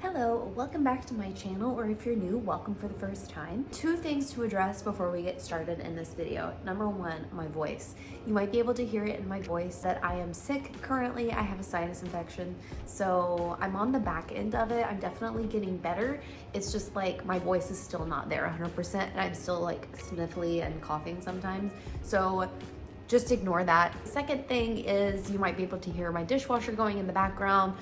Hello, welcome back to my channel, or if you're new, welcome for the first time. Two things to address before we get started in this video. Number one, my voice. You might be able to hear it in my voice that I am sick currently. I have a sinus infection, so I'm on the back end of it. I'm definitely getting better. It's just like my voice is still not there 100%, and I'm still like sniffly and coughing sometimes. So just ignore that. Second thing is you might be able to hear my dishwasher going in the background.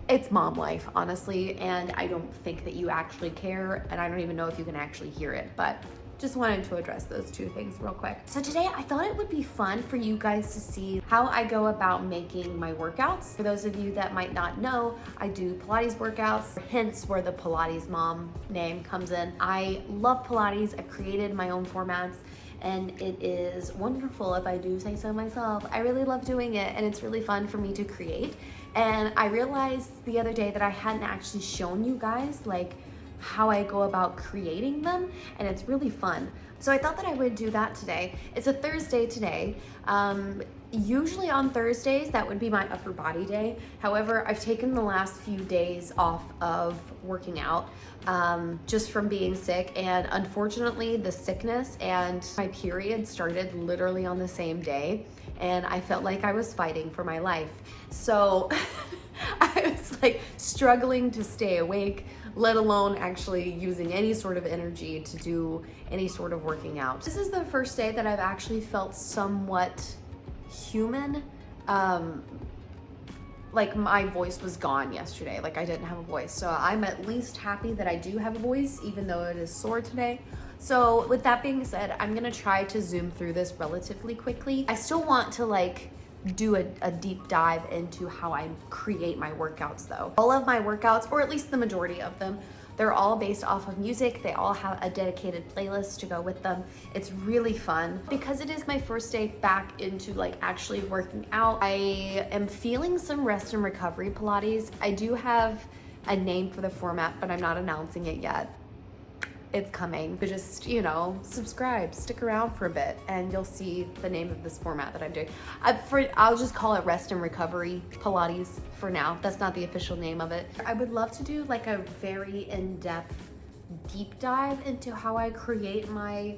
It's mom life, honestly, and I don't think that you actually care, and I don't even know if you can actually hear it, but just wanted to address those two things real quick. So today I thought it would be fun for you guys to see how I go about making my workouts. For those of you that might not know, I do Pilates workouts, hence where the Pilates mom name comes in. I love Pilates. I've created my own formats, and it is wonderful if I do say so myself. I really love doing it, and it's really fun for me to create. And I realized the other day that I hadn't actually shown you guys like how I go about creating them, and it's really fun. So I thought that I would do that today. It's a Thursday today. Usually on Thursdays, that would be my upper body day. However, I've taken the last few days off of working out just from being sick, and unfortunately the sickness and my period started literally on the same day, and I felt like I was fighting for my life. So I was like struggling to stay awake, let alone actually using any sort of energy to do any sort of working out. This is the first day that I've actually felt somewhat human. Like my voice was gone yesterday, like I didn't have a voice. So I'm at least happy that I do have a voice, even though it is sore today. So with that being said, I'm gonna try to zoom through this relatively quickly. I still want to like do a deep dive into how I create my workouts though. All of my workouts, or at least the majority of them, they're all based off of music. They all have a dedicated playlist to go with them. It's really fun. Because it is my first day back into like actually working out, I am feeling some rest and recovery Pilates. I do have a name for the format, but I'm not announcing it yet. It's coming. But just, you know, subscribe, stick around for a bit, and you'll see the name of this format that I'm doing. I'll just call it Rest and Recovery Pilates for now. That's not the official name of it. I would love to do like a very in-depth deep dive into how I create my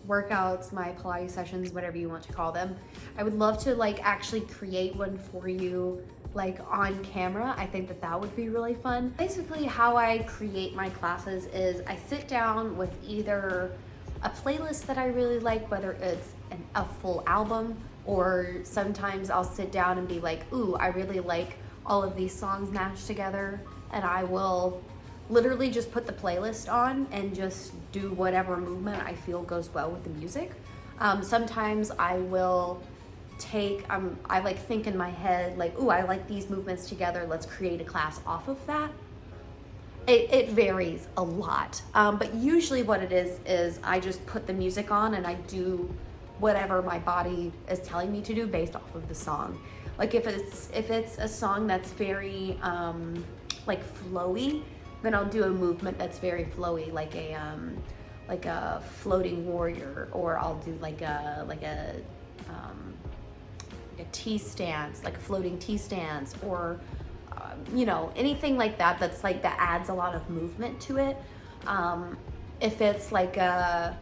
workouts, my Pilates sessions, whatever you want to call them. I would love to like actually create one for you like on camera. I think that that would be really fun. Basically how I create my classes is I sit down with either a playlist that I really like, whether it's a full album, or sometimes I'll sit down and be like, ooh, I really like all of these songs mashed together, and I will literally just put the playlist on and just do whatever movement I feel goes well with the music. Sometimes I will I like think in my head like, ooh, I like these movements together, let's create a class off of that. It varies a lot, but usually what it is I just put the music on and I do whatever my body is telling me to do based off of the song. Like if it's a song that's very like flowy, then I'll do a movement that's very flowy, like a floating warrior, or I'll do like a T stance, like a floating T stance, or you know, anything like that that's like that adds a lot of movement to it. If it's like a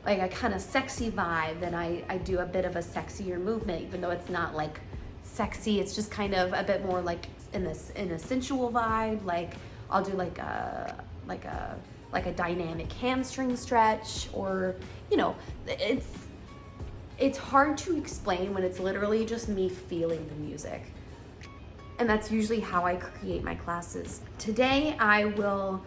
kind of sexy vibe, then I do a bit of a sexier movement, even though it's not like sexy. It's just kind of a bit more like in a sensual vibe. Like I'll do like a dynamic hamstring stretch, or you know, it's hard to explain when it's literally just me feeling the music. And that's usually how I create my classes. Today I'll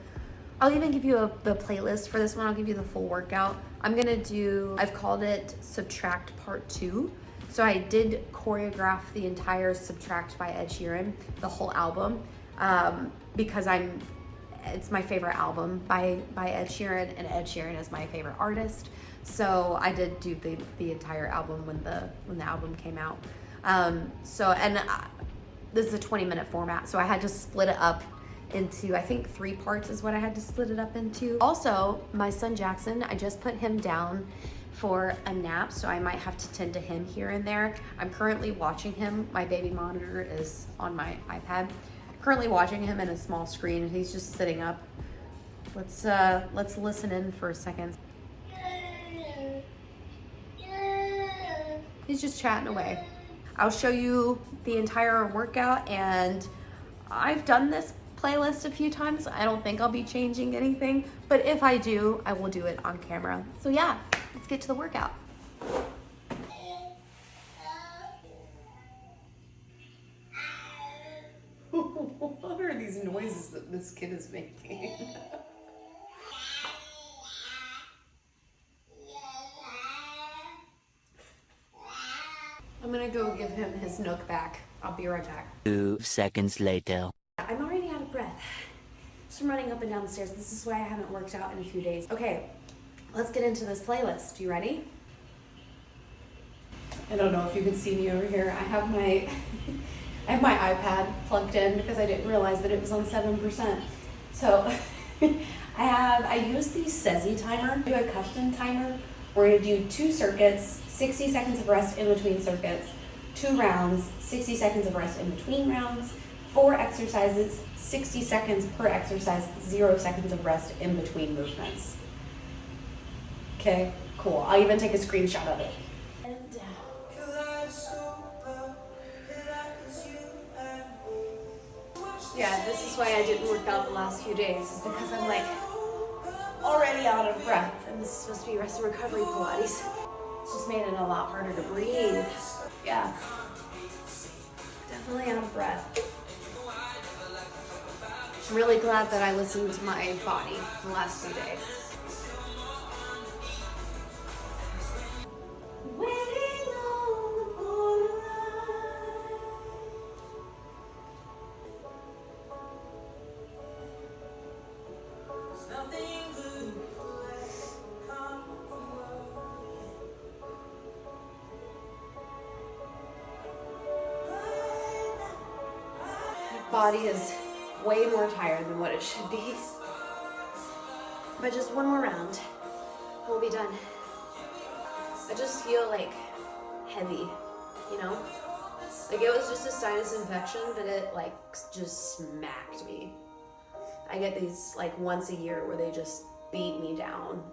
even give you the playlist for this one. I'll give you the full workout. I've called it Subtract Part 2. So I did choreograph the entire Subtract by Ed Sheeran, the whole album, because it's my favorite album by Ed Sheeran, and Ed Sheeran is my favorite artist. So I did do the entire album when the album came out. This is a 20-minute format, so I had to split it up into, I think 3 parts is what I had to split it up into. Also, my son Jackson, I just put him down for a nap, so I might have to tend to him here and there. I'm currently watching him. My baby monitor is on my iPad. currently watching him in a small screen. He's just sitting up. Let's listen in for a second. He's just chatting away. I'll show you the entire workout, and I've done this playlist a few times. I don't think I'll be changing anything, but if I do, I will do it on camera. So yeah, let's get to the workout. What are these noises that this kid is making? I'm gonna go give him his Nook back. I'll be right back. 2 seconds later. I'm already out of breath. Just from running up and down the stairs. This is why I haven't worked out in a few days. Okay, let's get into this playlist. You ready? I don't know if you can see me over here. I have my iPad plugged in because I didn't realize that it was on 7%. So I use the Sezi timer. I do a custom timer. We're gonna do 2 circuits, 60 seconds of rest in between circuits, 2 rounds, 60 seconds of rest in between rounds, 4 exercises, 60 seconds per exercise, 0 seconds of rest in between movements. Okay, cool. I'll even take a screenshot of it. And down. Yeah, this is why I didn't work out the last few days, is because I'm like already out of breath, and this is supposed to be rest and recovery Pilates. It's just made it a lot harder to breathe. Yeah, definitely out of breath. I'm really glad that I listened to my body the last few days. Body is way more tired than what it should be. But just one more round, we'll be done. I just feel like heavy, you know? Like it was just a sinus infection, but it like just smacked me. I get these like once a year where they just beat me down.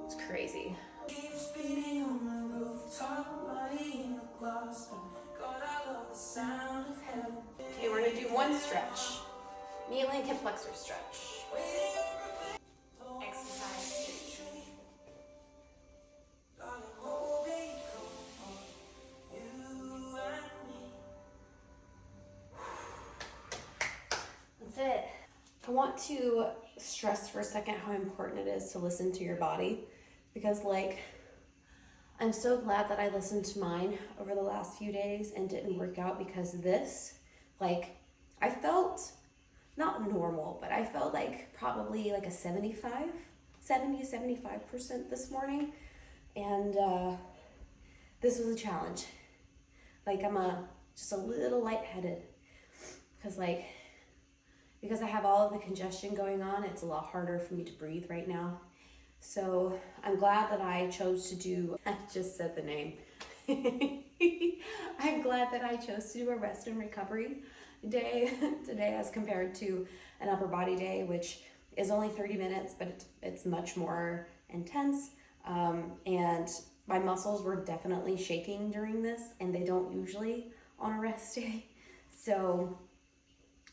It's crazy. Okay, we're gonna do one stretch. Knee length hip flexor stretch. Exercise 2. That's it. I want to stress for a second how important it is to listen to your body, because like I'm so glad that I listened to mine over the last few days and didn't work out, because this, like, I felt not normal, but I felt like probably like a 70 to 75% this morning. And this was a challenge. Like I'm just a little lightheaded because I have all of the congestion going on. It's a lot harder for me to breathe right now. So I'm glad that I chose to do, I just said the name. I'm glad that I chose to do a rest and recovery day today as compared to an upper body day, which is only 30 minutes, but it's much more intense. And my muscles were definitely shaking during this, and they don't usually on a rest day. So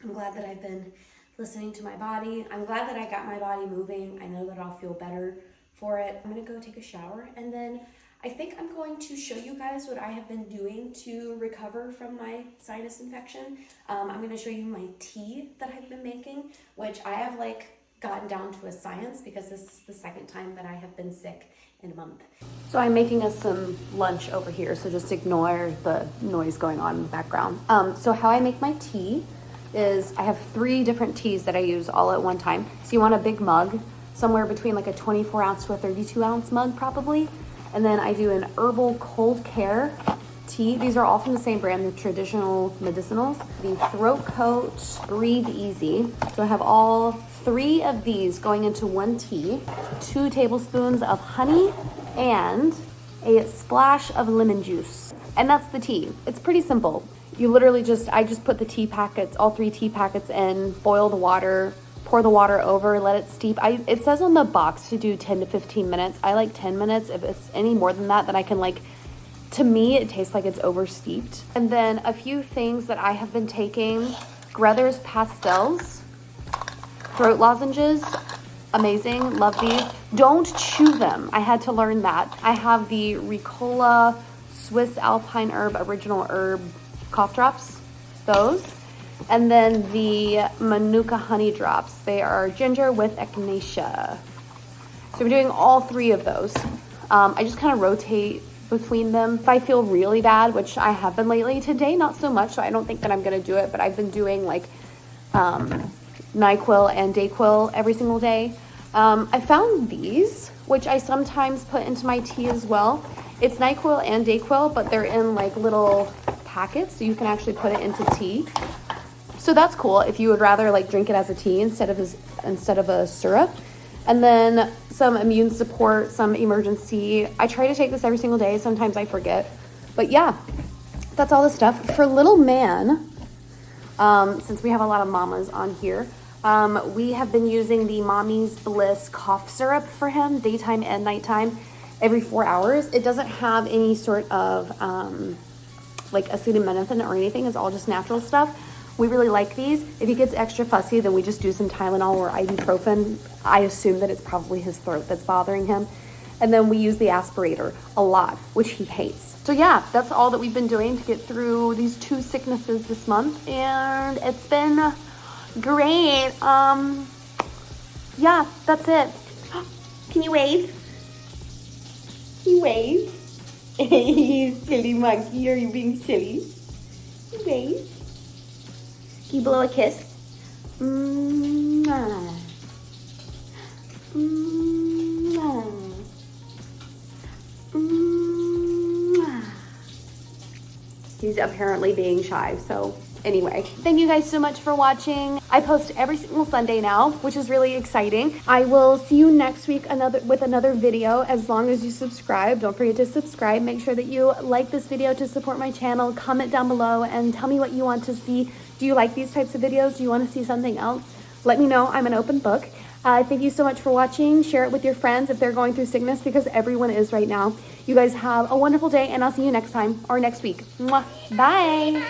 I'm glad that I've been listening to my body. I'm glad that I got my body moving. I know that I'll feel better for it. I'm gonna go take a shower, and then I think I'm going to show you guys what I have been doing to recover from my sinus infection. I'm gonna show you my tea that I've been making, which I have like gotten down to a science because this is the second time that I have been sick in a month. So I'm making us some lunch over here, so just ignore the noise going on in the background. So how I make my tea is I have 3 different teas that I use all at one time. So you want a big mug, somewhere between like a 24 ounce to a 32 ounce mug probably. And then I do an herbal cold care tea. These are all from the same brand, the traditional medicinals. The throat coat, breathe easy. So I have all 3 of these going into one tea, 2 tablespoons of honey, and a splash of lemon juice. And that's the tea. It's pretty simple. You literally I just put the tea packets, all 3 tea packets in, boil the water, pour the water over, let it steep. It says on the box to do 10 to 15 minutes. I like 10 minutes. If it's any more than that, then I can like, to me, it tastes like it's over steeped. And then a few things that I have been taking, Grethers Pastels, throat lozenges, amazing, love these. Don't chew them. I had to learn that. I have the Ricola Swiss Alpine Herb Original Herb cough drops, those. And then the Manuka honey drops. They are ginger with echinacea. So I'm doing all 3 of those. I just kind of rotate between them. If I feel really bad, which I have been lately, today not so much, so I don't think that I'm gonna do it, but I've been doing like NyQuil and DayQuil every single day. I found these, which I sometimes put into my tea as well. It's NyQuil and DayQuil, but they're in like little packets, so you can actually put it into tea. So that's cool if you would rather like drink it as a tea instead of a syrup. And then some immune support, some emergency. I try to take this every single day. Sometimes I forget. But yeah, that's all the stuff. For little man, since we have a lot of mamas on here, we have been using the Mommy's Bliss cough syrup for him, daytime and nighttime, every 4 hours. It doesn't have any sort of like acetaminophen or anything. It's all just natural stuff. We really like these. If he gets extra fussy, then we just do some Tylenol or ibuprofen. I assume that it's probably his throat that's bothering him. And then we use the aspirator a lot, which he hates. So yeah, that's all that we've been doing to get through these 2 sicknesses this month. And it's been great. Yeah, that's it. Can you wave? Can you wave? You silly monkey, are you being silly? Can you wave? Can you blow a kiss? Mwah. Mwah. Mwah. He's apparently being shy, so anyway, thank you guys so much for watching. I post every single Sunday now, which is really exciting. I will see you next week with another video, as long as you subscribe. Don't forget to subscribe. Make sure that you like this video to support my channel. Comment down below and tell me what you want to see. Do you like these types of videos? Do you want to see something else? Let me know. I'm an open book. Thank you so much for watching. Share it with your friends if they're going through sickness, because everyone is right now. You guys have a wonderful day, and I'll see you next time or next week. Mwah. Bye.